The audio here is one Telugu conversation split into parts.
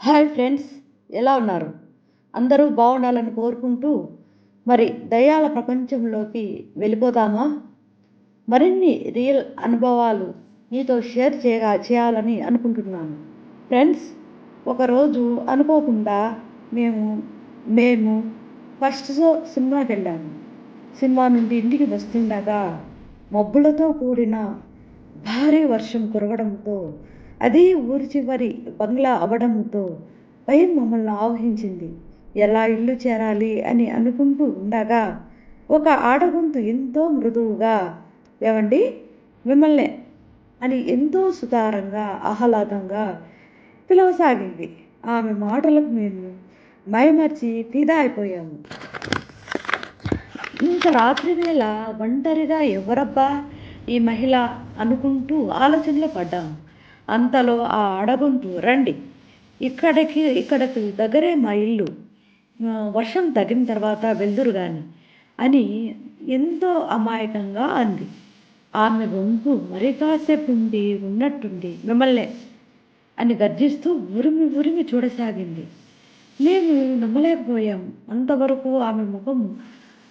హాయ్ ఫ్రెండ్స్, ఎలా ఉన్నారు? అందరూ బాగుండాలని కోరుకుంటూ, మరి దయ్యాల ప్రపంచంలోకి వెళ్ళిపోదామా? మరిన్ని రియల్ అనుభవాలు మీతో షేర్ చేయాలని అనుకుంటున్నాను. ఫ్రెండ్స్, ఒకరోజు అనుకోకుండా మేము మేము ఫస్ట్ షో సినిమాకి వెళ్ళాము. సినిమా నుండి ఇంటికి వస్తుండగా మబ్బులతో కూడిన భారీ వర్షం కురవడంతో, అది ఊరి చివరి బంగ్లా అవ్వడంతో భయం మమ్మల్ని ఆవహించింది. ఎలా ఇల్లు చేరాలి అని అనుకుంటూ ఉండగా ఒక ఆడగొంతు ఎంతో మృదువుగా, "ఏవండి, మిమ్మల్నే" అని ఎంతో సుతారంగా, ఆహ్లాదంగా పిలవసాగింది. ఆమె మాటలకు మేము మైమరిచి ఫిదా అయిపోయాము. ఇంత రాత్రి వేళ ఒంటరిగా ఎవరబ్బా ఈ మహిళ అనుకుంటూ ఆలోచనలో పడ్డాము. అంతలో ఆ అడగొంతు, "రండి, ఇక్కడికి దగ్గరే మా ఇల్లు. వర్షం తగ్గిన తర్వాత వెళ్దురు గాని" అని ఎంతో అమాయకంగా అంది. ఆమె గొంతు మరి కాసేపు ఉన్నట్టుండి, "మిమ్మల్నే" అని గర్జిస్తూ ఉరిమి ఉరిమి చూడసాగింది. మేము నమ్మలేకపోయాం. అంతవరకు ఆమె ముఖం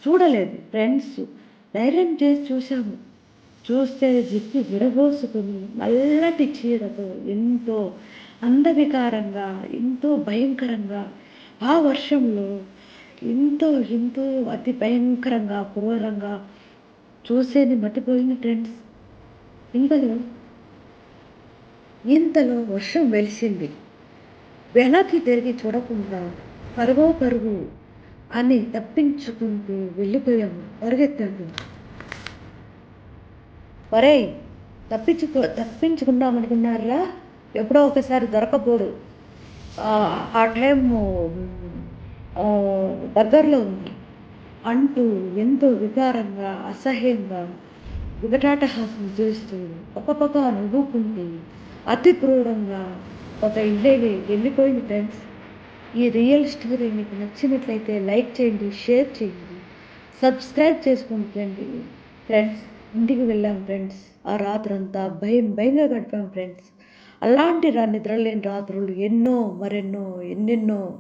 చూడలేదు. ఫ్రెండ్స్ ధైర్యం చేసి చూశాము. చూస్తే జుట్టు విరబోసుకుని నల్లటి చీరతో ఎంతో అందవికారంగా, ఎంతో భయంకరంగా, ఆ వర్షంలో ఎంతో ఎంతో అతి భయంకరంగా, క్రూరంగా చూసేది మతిపోయింది ఫ్రెండ్స్. ఇంతలో ఇంతలో వర్షం వెలిసింది. వెనక్కి తిరిగి చూడకుండా పరుగో పరుగు అని తప్పించుకుంటూ వెళ్ళిపోయాము పరిగెత్తాము. ఒరేయ్, తప్పించుకుందామనుకున్నారా? ఎప్పుడో ఒకసారి దొరకబోడు. ఆ టైము దగ్గరలో ఉంది అంటూ ఎంతో వికారంగా, అసహ్యంగా, వికటాటహాసం చేస్తూ పక్కపక్క నవ్వుకుంటూ అతి క్రూరంగా ఒక ఇల్లేవి వెళ్ళిపోయింది ఫ్రెండ్స్. ఈ రియల్ స్టోరీ మీకు నచ్చినట్లయితే లైక్ చేయండి, షేర్ చేయండి, సబ్స్క్రైబ్ చేసుకోండి ఫ్రెండ్స్. ఇంటికి వెళ్ళాం ఫ్రెండ్స్. ఆ రాత్రంతా భయంగా గడిపాం ఫ్రెండ్స్. అలాంటి నిద్రలేని రాత్రులు ఎన్నో, మరెన్నో, ఎన్నెన్నో.